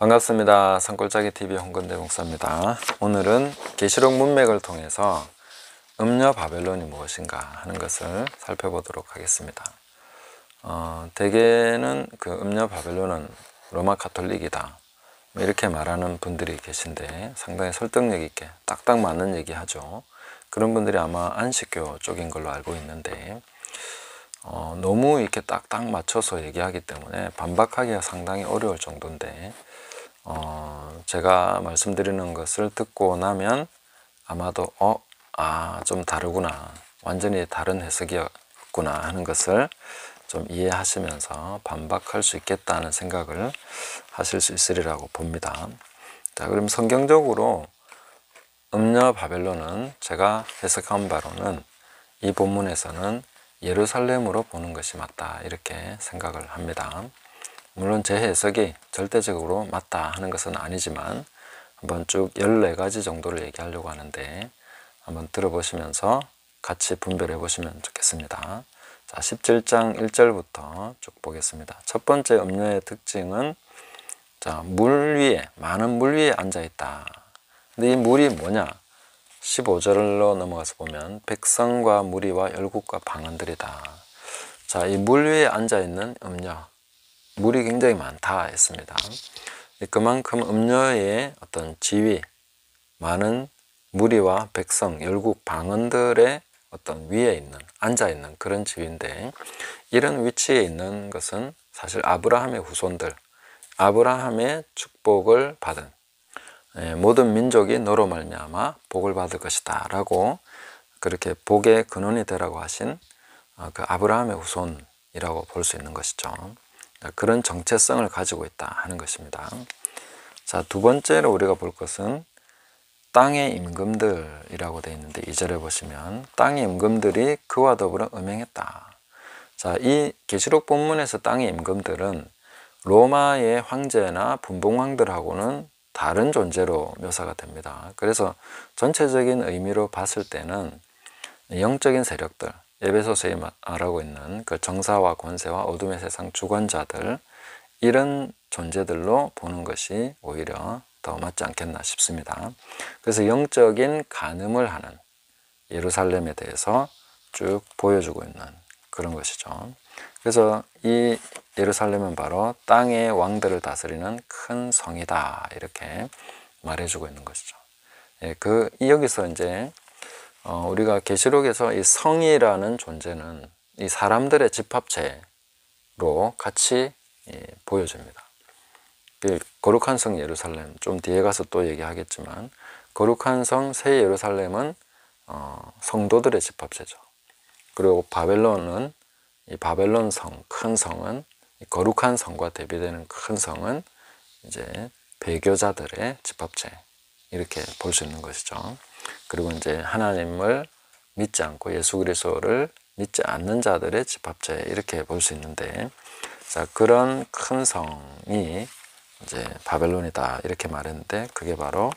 반갑습니다. 산골짜기TV 홍건대 목사입니다. 오늘은 계시록 문맥을 통해서 음녀 바벨론이 무엇인가 하는 것을 살펴보도록 하겠습니다. 대개는 그 음녀 바벨론은 로마 가톨릭이다 이렇게 말하는 분들이 계신데 상당히 설득력 있게 딱딱 맞는 얘기하죠. 그런 분들이 아마 안식교 쪽인 걸로 알고 있는데 너무 이렇게 딱딱 맞춰서 얘기하기 때문에 반박하기가 상당히 어려울 정도인데 제가 말씀드리는 것을 듣고 나면 아마도 좀 다르구나, 완전히 다른 해석이었구나 하는 것을 좀 이해하시면서 반박할 수 있겠다는 생각을 하실 수 있으리라고 봅니다. 자, 그럼 성경적으로 음녀 바벨론은 제가 해석한 바로는 이 본문에서는 예루살렘으로 보는 것이 맞다 이렇게 생각을 합니다. 물론 제 해석이 절대적으로 맞다 하는 것은 아니지만 한번 쭉 14가지 정도를 얘기하려고 하는데 한번 들어보시면서 같이 분별해 보시면 좋겠습니다. 자, 17장 1절부터 쭉 보겠습니다. 첫 번째 음녀의 특징은 물 위에, 많은 물 위에 앉아 있다. 근데 이 물이 뭐냐? 15절로 넘어가서 보면 백성과 무리와 열국과 방언들이다. 자, 이 물 위에 앉아 있는 음녀, 물이 굉장히 많다 했습니다. 그만큼 음녀의 어떤 지위, 많은 무리와 백성, 열국, 방언들의 어떤 위에 있는, 앉아 있는 그런 지위인데, 이런 위치에 있는 것은 사실 아브라함의 후손들, 아브라함의 축복을 받은 모든 민족이 너로 말미암아 복을 받을 것이다 라고 그렇게 복의 근원이 되라고 하신 그 아브라함의 후손이라고 볼 수 있는 것이죠. 그런 정체성을 가지고 있다 하는 것입니다. 자, 두 번째로 우리가 볼 것은 땅의 임금들이라고 되어 있는데 2절에 보시면 땅의 임금들이 그와 더불어 음행했다. 자, 이 계시록 본문에서 땅의 임금들은 로마의 황제나 분봉왕들하고는 다른 존재로 묘사가 됩니다. 그래서 전체적인 의미로 봤을 때는 영적인 세력들, 에베소서에 말하고 있는 그 정사와 권세와 어둠의 세상 주관자들, 이런 존재들로 보는 것이 오히려 더 맞지 않겠나 싶습니다. 그래서 영적인 간음을 하는 예루살렘에 대해서 쭉 보여주고 있는 그런 것이죠. 그래서 이 예루살렘은 바로 땅의 왕들을 다스리는 큰 성이다 이렇게 말해주고 있는 것이죠. 여기서 이제 우리가 계시록에서 이 성이라는 존재는 이 사람들의 집합체로 같이 보여집니다. 거룩한 성 예루살렘, 좀 뒤에 가서 또 얘기하겠지만 거룩한 성 새 예루살렘은 성도들의 집합체죠. 그리고 바벨론은 이 바벨론 성, 큰 성은 거룩한 성과 대비되는 큰 성은 이제 배교자들의 집합체 이렇게 볼 수 있는 것이죠. 그리고 이제 하나님을 믿지 않고 예수 그리스도를 믿지 않는 자들의 집합체 이렇게 볼 수 있는데, 자, 그런 큰 성이 이제 바벨론이다 이렇게 말했는데 그게 바로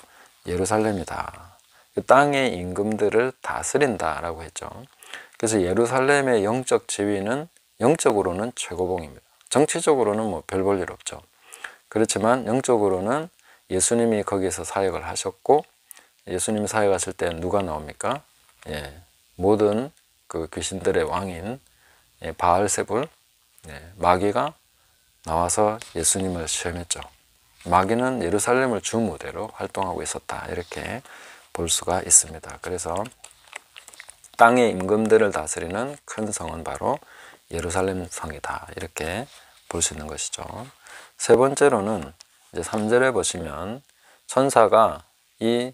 예루살렘이다. 그 땅의 임금들을 다스린다라고 했죠. 그래서 예루살렘의 영적 지위는 영적으로는 최고봉입니다. 정치적으로는 뭐 별 볼 일 없죠. 그렇지만 영적으로는 예수님이 거기에서 사역을 하셨고, 예수님이 사역하실 때 누가 나옵니까? 모든 그 귀신들의 왕인 바알세불, 마귀가 나와서 예수님을 시험했죠. 마귀는 예루살렘을 주 무대로 활동하고 있었다 이렇게 볼 수가 있습니다. 그래서 땅의 임금들을 다스리는 큰 성은 바로 예루살렘 성이다 이렇게 볼 수 있는 것이죠. 세 번째로는 이제 3절에 보시면 천사가 이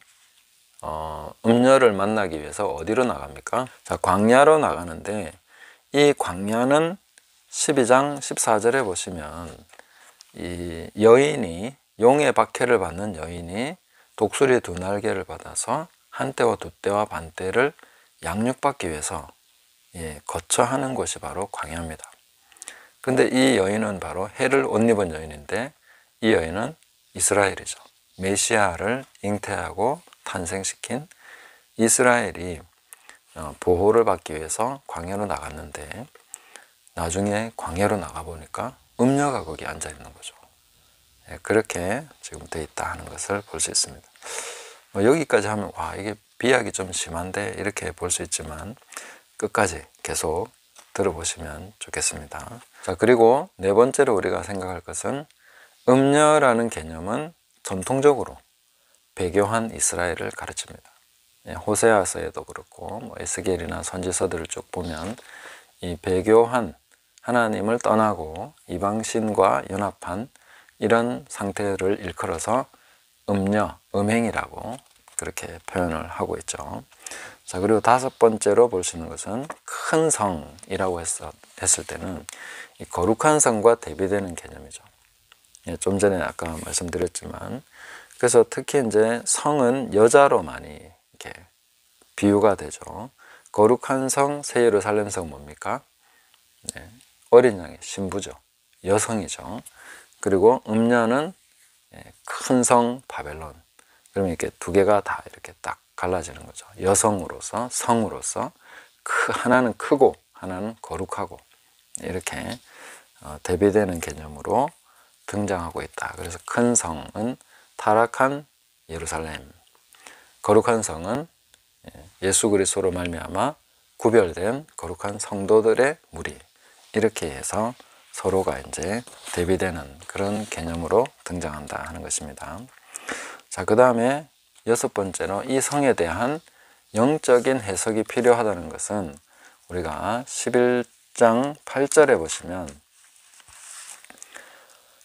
음녀를 만나기 위해서 어디로 나갑니까? 자, 광야로 나가는데 이 광야는 12장 14절에 보시면 이 여인이, 용의 박해를 받는 여인이 독수리 2날개를 받아서 한 떼와 2떼와 반 떼를 양육받기 위해서 거처하는 곳이 바로 광야입니다. 근데 이 여인은 바로 해를 옷 입은 여인인데 이 여인은 이스라엘이죠. 메시아를 잉태하고 탄생시킨 이스라엘이 보호를 받기 위해서 광야로 나갔는데 나중에 광야로 나가보니까 음녀가 거기 앉아 있는 거죠. 그렇게 지금 되어 있다 하는 것을 볼 수 있습니다. 여기까지 하면 와, 이게 비약이 좀 심한데 이렇게 볼 수 있지만 끝까지 계속 들어보시면 좋겠습니다. 자, 그리고 네 번째로 우리가 생각할 것은 음녀라는 개념은 전통적으로 배교한 이스라엘을 가르칩니다. 호세아서에도 그렇고 에스겔이나 선지서들을 쭉 보면 이 배교한, 하나님을 떠나고 이방신과 연합한 이런 상태를 일컬어서 음녀, 음행이라고 그렇게 표현을 하고 있죠. 자, 그리고 다섯 번째로 볼 수 있는 것은 큰 성이라고 했을 때는 이 거룩한 성과 대비되는 개념이죠. 좀 전에 아까 말씀드렸지만, 그래서 특히 이제 성은 여자로 많이 이렇게 비유가 되죠. 거룩한 성, 새 예루살렘 성 뭡니까? 어린 양의 신부죠. 여성이죠. 그리고 음녀는 큰 성 바벨론. 그러면 이렇게 두 개가 다 이렇게 딱 갈라지는 거죠. 여성으로서, 성으로서 하나는 크고 하나는 거룩하고 이렇게 대비되는 개념으로 등장하고 있다. 그래서 큰 성은 타락한 예루살렘, 거룩한 성은 예수 그리스도로 말미암아 구별된 거룩한 성도들의 무리, 이렇게 해서 서로가 이제 대비되는 그런 개념으로 등장한다 하는 것입니다. 자, 그 다음에 여섯 번째로 이 성에 대한 영적인 해석이 필요하다는 것은 우리가 11장 8절에 보시면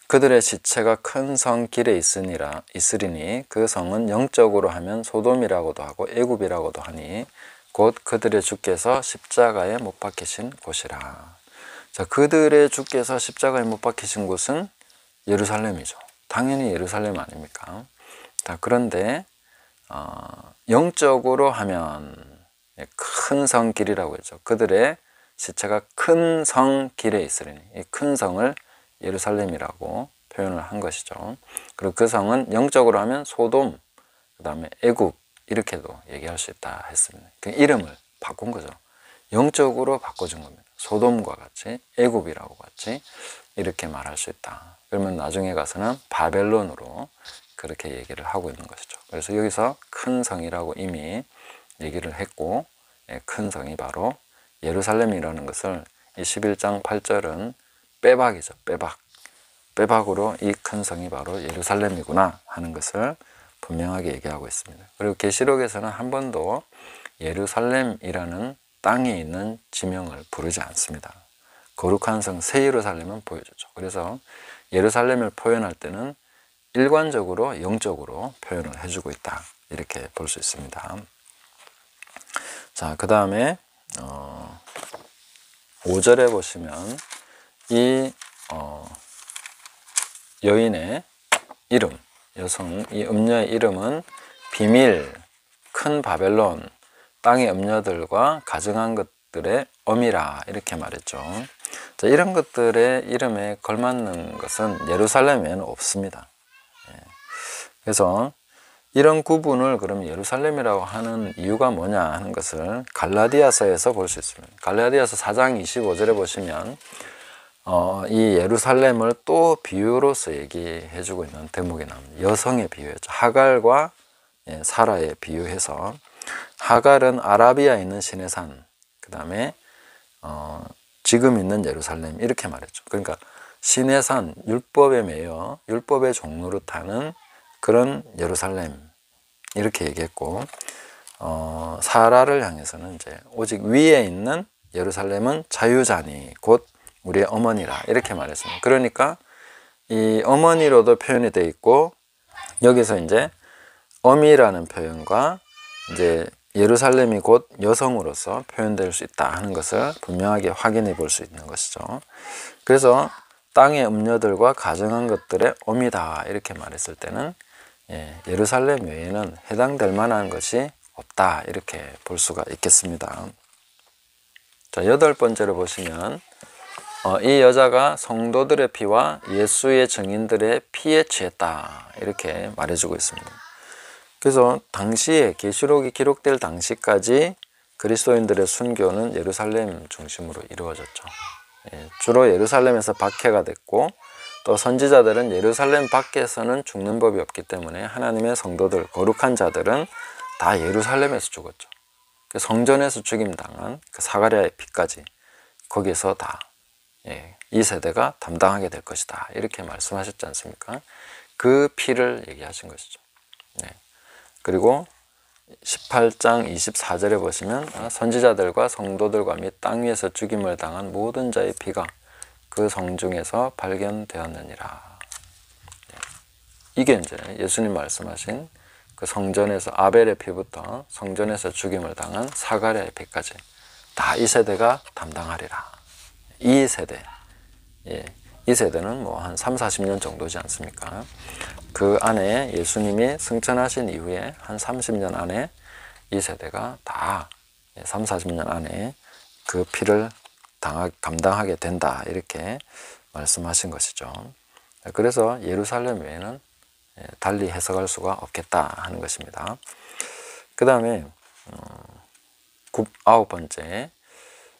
그들의 시체가 큰 성 길에 있으리니 그 성은 영적으로 하면 소돔이라고도 하고 애굽이라고도 하니 곧 그들의 주께서 십자가에 못 박히신 곳이라. 자, 그들의 주께서 십자가에 못 박히신 곳은 예루살렘이죠. 당연히 예루살렘 아닙니까? 자, 그런데 영적으로 하면 큰 성 길이라고 했죠. 그들의 시체가 큰 성 길에 있으리니 이 큰 성을 예루살렘이라고 표현을 한 것이죠. 그리고 그 성은 영적으로 하면 소돔, 그 다음에 애굽 이렇게도 얘기할 수 있다 했습니다. 그 이름을 바꾼 거죠. 영적으로 바꿔준 겁니다. 소돔과 같이 애굽이라고 같이 이렇게 말할 수 있다. 그러면 나중에 가서는 바벨론으로 그렇게 얘기를 하고 있는 것이죠. 그래서 여기서 큰 성이라고 이미 얘기를 했고, 큰 성이 바로 예루살렘이라는 것을 이 11장 8절은 빼박이죠. 빼박으로 이 큰 성이 바로 예루살렘이구나 하는 것을 분명하게 얘기하고 있습니다. 그리고 계시록에서는 한 번도 예루살렘이라는 땅에 있는 지명을 부르지 않습니다. 거룩한 성 새 예루살렘은 보여주죠. 그래서 예루살렘을 표현할 때는 일관적으로 영적으로 표현을 해주고 있다, 이렇게 볼 수 있습니다. 자, 그 다음에 5절에 보시면 이 여인의 이름, 이 음녀의 이름은 비밀, 큰 바벨론, 땅의 음녀들과 가증한 것들의 엄이라, 이렇게 말했죠. 자, 이런 것들의 이름에 걸맞는 것은 예루살렘에는 없습니다. 그래서 이런 구분을 그럼 예루살렘이라고 하는 이유가 뭐냐 하는 것을 갈라디아서에서 볼 수 있습니다. 갈라디아서 4장 25절에 보시면 이 예루살렘을 또 비유로서 얘기해주고 있는 대목이 나옵니다. 여성의 비유였죠. 하갈과 사라에 비유해서, 하갈은 아라비아에 있는 시내산, 그 다음에 지금 있는 예루살렘, 이렇게 말했죠. 그러니까 시내산, 율법에 매여 율법의 종로를 타는 그런 예루살렘, 이렇게 얘기했고, 사라를 향해서는 이제 오직 위에 있는 예루살렘은 자유자니 곧 우리의 어머니라, 이렇게 말했습니다. 그러니까 이 어머니로도 표현이 되어 있고, 여기서 이제 어미라는 표현과 이제 예루살렘이 곧 여성으로서 표현될 수 있다 하는 것을 분명하게 확인해 볼 수 있는 것이죠. 그래서 땅의 음녀들과 가증한 것들의 어미다, 이렇게 말했을 때는 예루살렘 외에는 해당될 만한 것이 없다, 이렇게 볼 수가 있겠습니다. 자, 8번째로 보시면 이 여자가 성도들의 피와 예수의 증인들의 피에 취했다, 이렇게 말해주고 있습니다. 그래서 당시에 계시록이 기록될 당시까지 그리스도인들의 순교는 예루살렘 중심으로 이루어졌죠. 주로 예루살렘에서 박해가 됐고, 또 선지자들은 예루살렘 밖에서는 죽는 법이 없기 때문에 하나님의 성도들, 거룩한 자들은 다 예루살렘에서 죽었죠. 그 성전에서 죽임당한 그 사가랴의 피까지 거기서 다 이 세대가 담당하게 될 것이다, 이렇게 말씀하셨지 않습니까? 그 피를 얘기하신 것이죠. 그리고 18장 24절에 보시면 선지자들과 성도들과 및 땅 위에서 죽임을 당한 모든 자의 피가 그 성중에서 발견되었느니라. 이게 이제 예수님 말씀하신 그 성전에서 아벨의 피부터 성전에서 죽임을 당한 사가랴의 피까지 다 이 세대가 담당하리라. 이 세대, 이 세대는 뭐 한 3, 40년 정도지 않습니까? 그 안에 예수님이 승천하신 이후에 한 30년 안에 이 세대가 다 3, 40년 안에 그 피를 감당하게 된다, 이렇게 말씀하신 것이죠. 그래서 예루살렘 외에는 달리 해석할 수가 없겠다 하는 것입니다. 그 다음에 9번째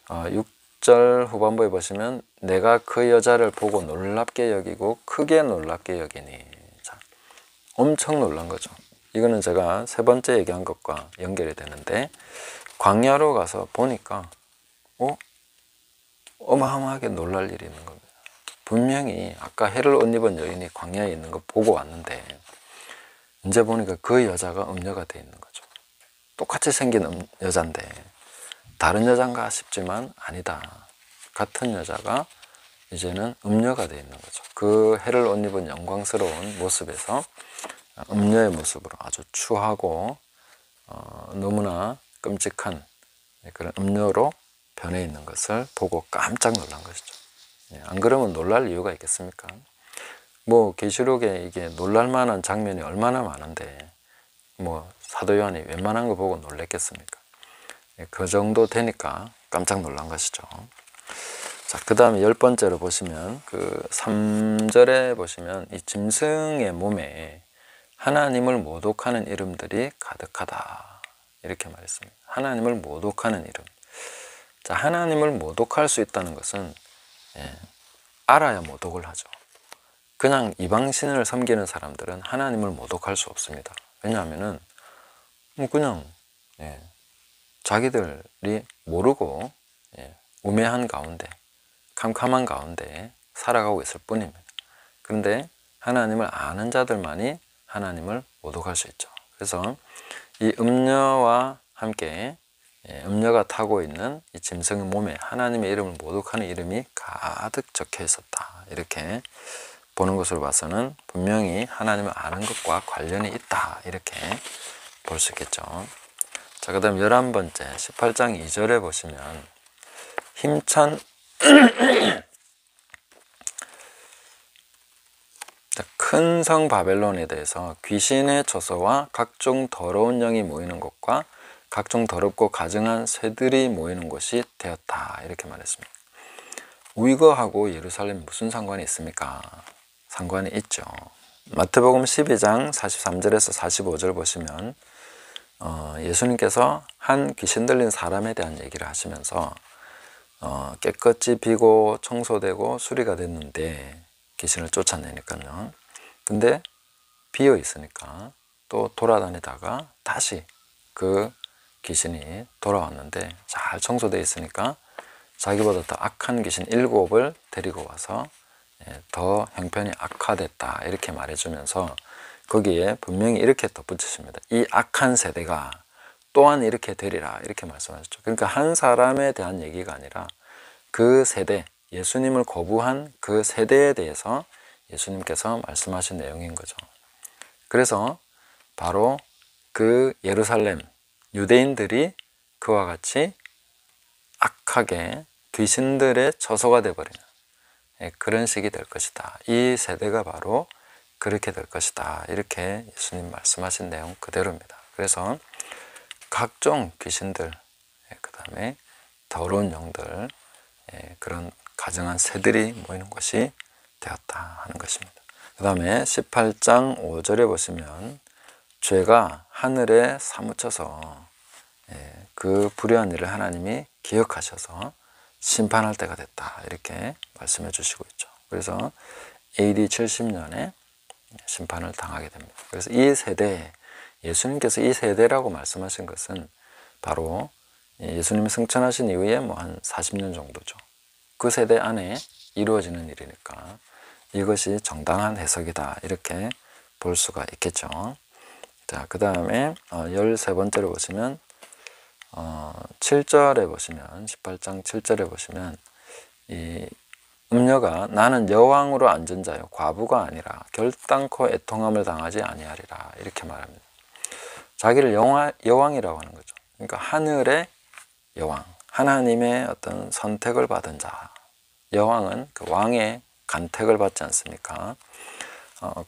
6절 후반부에 보시면 내가 그 여자를 보고 놀랍게 여기고 크게 놀랍게 여기니. 자, 엄청 놀란 거죠. 이거는 제가 세 번째 얘기한 것과 연결이 되는데, 광야로 가서 보니까 어마어마하게 놀랄 일이 있는 겁니다. 분명히 아까 해를 옷 입은 여인이 광야에 있는 거 보고 왔는데 이제 보니까 그 여자가 음녀가 돼 있는 거죠. 똑같이 생긴 여잔데 다른 여잔가 싶지만 아니다. 같은 여자가 이제는 음녀가 되어 있는 거죠. 그 해를 옷 입은 영광스러운 모습에서 음녀의 모습으로 아주 추하고 너무나 끔찍한 그런 음녀로 변해 있는 것을 보고 깜짝 놀란 것이죠. 안 그러면 놀랄 이유가 있겠습니까? 뭐 계시록에 이게 놀랄 만한 장면이 얼마나 많은데 뭐 사도 요한이 웬만한 거 보고 놀랬겠습니까? 그 정도 되니까 깜짝 놀란 것이죠. 자, 그 다음에 10번째로 보시면 그 3절에 보시면 이 짐승의 몸에 하나님을 모독하는 이름들이 가득하다, 이렇게 말했습니다. 하나님을 모독하는 이름. 자, 하나님을 모독할 수 있다는 것은 알아야 모독을 하죠. 그냥 이방신을 섬기는 사람들은 하나님을 모독할 수 없습니다. 왜냐하면은 그냥 자기들이 모르고 우매한 가운데, 캄캄한 가운데 살아가고 있을 뿐입니다. 그런데 하나님을 아는 자들만이 하나님을 모독할 수 있죠. 그래서 이 음녀와 함께 음녀가 타고 있는 이 짐승의 몸에 하나님의 이름을 모독하는 이름이 가득 적혀 있었다, 이렇게 보는 것으로 봐서는 분명히 하나님을 아는 것과 관련이 있다, 이렇게 볼 수 있겠죠. 자, 그 다음 11번째 18장 2절에 보시면 힘찬 큰 성 바벨론에 대해서 귀신의 처소와 각종 더러운 영이 모이는 곳과 각종 더럽고 가증한 새들이 모이는 곳이 되었다, 이렇게 말했습니다. 이거하고 예루살렘 무슨 상관이 있습니까? 상관이 있죠. 마태복음 12장 43절에서 45절 보시면 예수님께서 한 귀신 들린 사람에 대한 얘기를 하시면서 깨끗이 비고 청소되고 수리가 됐는데 귀신을 쫓아내니까요. 근데 비어 있으니까 또 돌아다니다가 다시 그 귀신이 돌아왔는데 잘 청소되어 있으니까 자기보다 더 악한 귀신 7을 데리고 와서 더 형편이 악화됐다, 이렇게 말해주면서 거기에 분명히 이렇게 덧붙이십니다. 이 악한 세대가 또한 이렇게 되리라, 이렇게 말씀하셨죠. 그러니까 한 사람에 대한 얘기가 아니라 그 세대, 예수님을 거부한 그 세대에 대해서 예수님께서 말씀하신 내용인 거죠. 그래서 바로 그 예루살렘 유대인들이 그와 같이 악하게 귀신들의 처소가 되어버리는 그런 식이 될 것이다. 이 세대가 바로 그렇게 될 것이다, 이렇게 예수님 말씀하신 내용 그대로입니다. 그래서 각종 귀신들, 그 다음에 더러운 영들, 그런 가증한 새들이 모이는 것이 되었다 하는 것입니다. 그 다음에 18장 5절에 보시면 죄가 하늘에 사무쳐서 그 불의한 일을 하나님이 기억하셔서 심판할 때가 됐다, 이렇게 말씀해 주시고 있죠. 그래서 AD 70년에 심판을 당하게 됩니다. 그래서 이 세대, 예수님께서 이 세대라고 말씀하신 것은 바로 예수님이 승천하신 이후에 뭐 한 40년 정도죠. 그 세대 안에 이루어지는 일이니까 이것이 정당한 해석이다, 이렇게 볼 수가 있겠죠. 자, 그 다음에 13번째로 보시면 7절에 보시면, 18장 7절에 보시면 이 음녀가 나는 여왕으로 앉은 자요 과부가 아니라 결단코 애통함을 당하지 아니하리라, 이렇게 말합니다. 자기를 여왕이라고 하는 거죠. 그러니까 하늘의 여왕, 하나님의 어떤 선택을 받은 자. 여왕은 그 왕의 간택을 받지 않습니까?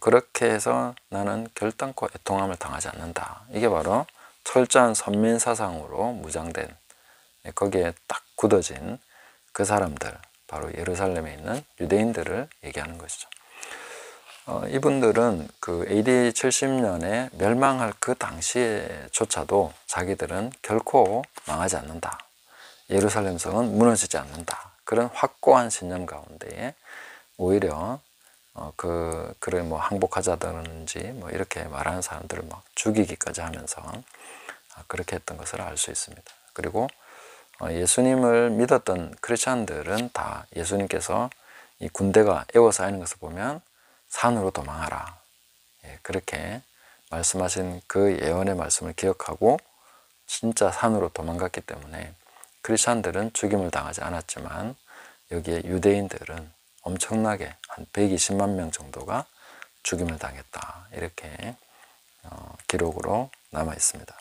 그렇게 해서 나는 결단코 애통함을 당하지 않는다. 이게 바로 철저한 선민사상으로 무장된, 거기에 딱 굳어진 그 사람들, 바로 예루살렘에 있는 유대인들을 얘기하는 것이죠. 이분들은 그 AD 70년에 멸망할 그 당시에조차도 자기들은 결코 망하지 않는다. 예루살렘 성은 무너지지 않는다. 그런 확고한 신념 가운데에 오히려 그를 뭐 항복하자든지 뭐 이렇게 말하는 사람들을 막 죽이기까지 하면서 그렇게 했던 것을 알 수 있습니다. 그리고 예수님을 믿었던 크리스찬들은 다 예수님께서 이 군대가 에워싸이는 것을 보면 산으로 도망하라, 그렇게 말씀하신 그 예언의 말씀을 기억하고 진짜 산으로 도망갔기 때문에 크리스찬들은 죽임을 당하지 않았지만 여기에 유대인들은 엄청나게 한 120만 명 정도가 죽임을 당했다, 이렇게 기록으로 남아 있습니다.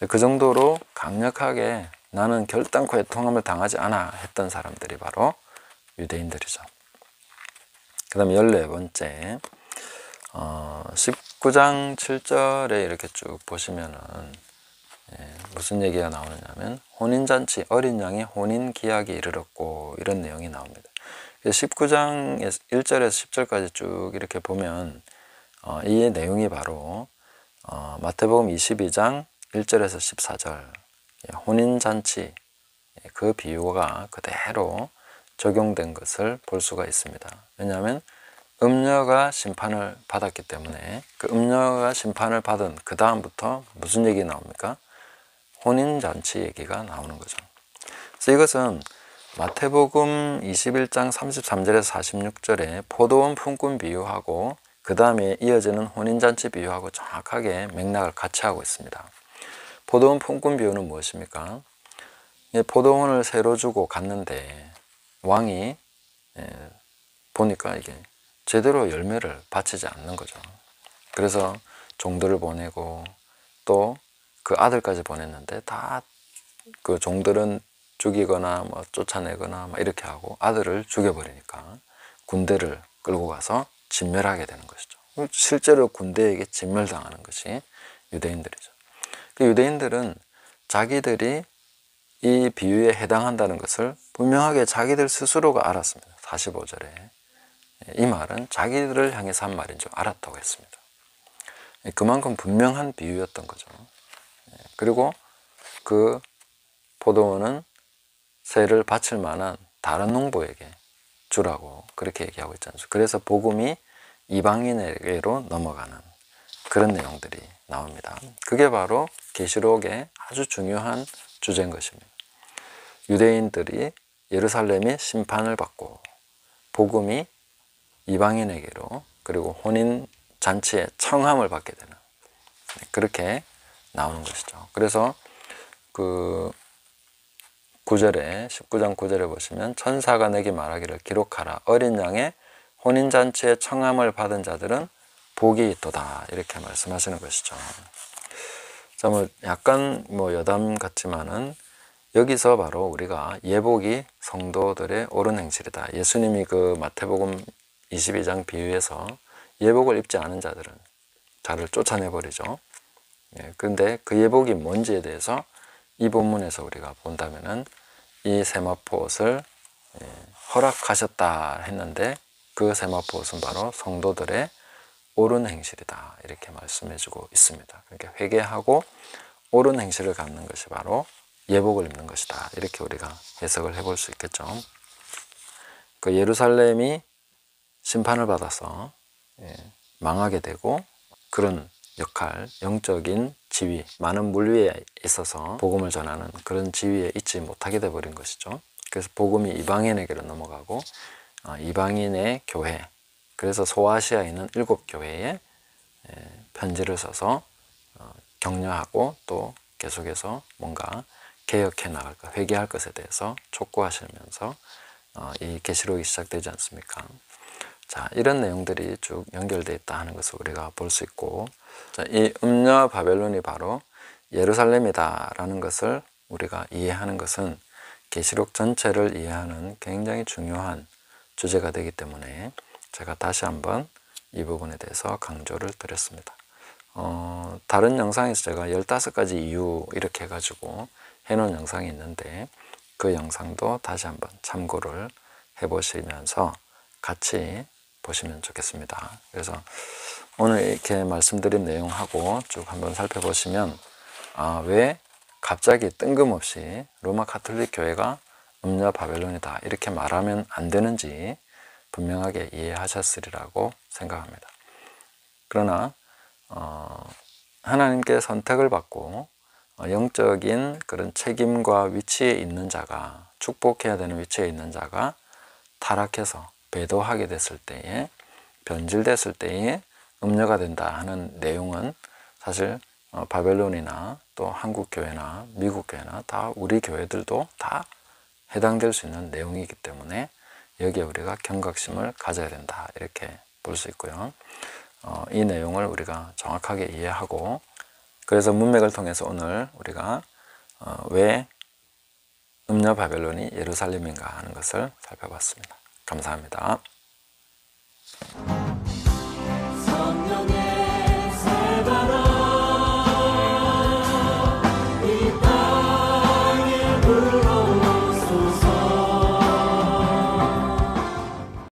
그 정도로 강력하게 나는 결단코 애통함을 당하지 않아 했던 사람들이 바로 유대인들이죠. 그 다음에 14번째 19장 7절에 이렇게 쭉 보시면은 무슨 얘기가 나오느냐면 혼인잔치, 어린 양의 혼인기약이 이르렀고, 이런 내용이 나옵니다. 19장 1절에서 10절까지 쭉 이렇게 보면 이 내용이 바로 마태복음 22장 1절에서 14절 혼인잔치, 그 비유가 그대로 적용된 것을 볼 수가 있습니다. 왜냐하면 음녀가 심판을 받았기 때문에 그 음녀가 심판을 받은 그 다음부터 무슨 얘기 나옵니까? 혼인잔치 얘기가 나오는 거죠. 그래서 이것은 마태복음 21장 33절에서 46절에 포도원 품꾼 비유하고 그 다음에 이어지는 혼인잔치 비유하고 정확하게 맥락을 같이 하고 있습니다. 포도원 품꾼 비유는 무엇입니까? 포도원을 새로 주고 갔는데 왕이 보니까 이게 제대로 열매를 바치지 않는 거죠. 그래서 종들을 보내고 또 그 아들까지 보냈는데 다 그 종들은 죽이거나 뭐 쫓아내거나 막 이렇게 하고 아들을 죽여버리니까 군대를 끌고 가서 진멸하게 되는 것이죠. 실제로 군대에게 진멸당하는 것이 유대인들이죠. 그 유대인들은 자기들이 이 비유에 해당한다는 것을 분명하게 자기들 스스로가 알았습니다. 45절에 이 말은 자기들을 향해서 한 말인 줄 알았다고 했습니다. 그만큼 분명한 비유였던 거죠. 그리고 그 포도원은 새를 바칠 만한 다른 농부에게 주라고 그렇게 얘기하고 있지 않습니까? 그래서 복음이 이방인에게로 넘어가는 그런 내용들이 나옵니다. 그게 바로 계시록의 아주 중요한 주제인 것입니다. 유대인들이 예루살렘이 심판을 받고 복음이 이방인에게로, 그리고 혼인잔치에 청함을 받게 되는, 그렇게 나오는 것이죠. 그래서 그 9절에 19장 9절에 보시면 천사가 내게 말하기를 기록하라, 어린 양의 혼인잔치에 청함을 받은 자들은 복이 있도다, 이렇게 말씀하시는 것이죠. 자, 뭐 약간 뭐 여담 같지만은 여기서 바로 우리가 예복이 성도들의 옳은 행실이다. 예수님이 그 마태복음 22장 비유에서 예복을 입지 않은 자들은 자를 쫓아내버리죠. 그런데 그 예복이 뭔지에 대해서 이 본문에서 우리가 본다면은 이 세마포 옷을 허락하셨다 했는데 그 세마포 옷은 바로 성도들의 옳은 행실이다, 이렇게 말씀해주고 있습니다. 그러니까 회개하고 옳은 행실을 갖는 것이 바로 예복을 입는 것이다, 이렇게 우리가 해석을 해볼 수 있겠죠. 그 예루살렘이 심판을 받아서 망하게 되고, 그런 역할, 영적인 지위, 많은 물 위에 있어서 복음을 전하는 그런 지위에 있지 못하게 되어버린 것이죠. 그래서 복음이 이방인에게로 넘어가고, 이방인의 교회, 그래서 소아시아에 있는 7교회에 편지를 써서 격려하고 또 계속해서 뭔가 개혁해 나갈 것, 회개할 것에 대해서 촉구하시면서 이 계시록이 시작되지 않습니까? 자, 이런 내용들이 쭉 연결되어 있다 하는 것을 우리가 볼 수 있고, 자, 이 음녀 바벨론이 바로 예루살렘이다 라는 것을 우리가 이해하는 것은 계시록 전체를 이해하는 굉장히 중요한 주제가 되기 때문에 제가 다시 한번 이 부분에 대해서 강조를 드렸습니다. 다른 영상에서 제가 15가지 이유 이렇게 해가지고 해놓은 영상이 있는데, 그 영상도 다시 한번 참고를 해보시면서 같이 보시면 좋겠습니다. 그래서 오늘 이렇게 말씀드린 내용하고 쭉 한번 살펴보시면, 왜 갑자기 뜬금없이 로마 가톨릭 교회가 음녀 바벨론이다 이렇게 말하면 안 되는지 분명하게 이해하셨으리라고 생각합니다. 그러나 하나님께 선택을 받고 영적인 그런 책임과 위치에 있는 자가, 축복해야 되는 위치에 있는 자가 타락해서 배도하게 됐을 때에, 변질됐을 때에 음녀가 된다 하는 내용은 사실 바벨론이나 또 한국 교회나 미국 교회나 다 우리 교회들도 다 해당될 수 있는 내용이기 때문에 여기에 우리가 경각심을 가져야 된다 이렇게 볼 수 있고요. 이 내용을 우리가 정확하게 이해하고, 그래서 문맥을 통해서 오늘 우리가 왜 음녀 바벨론이 예루살렘인가 하는 것을 살펴봤습니다. 감사합니다.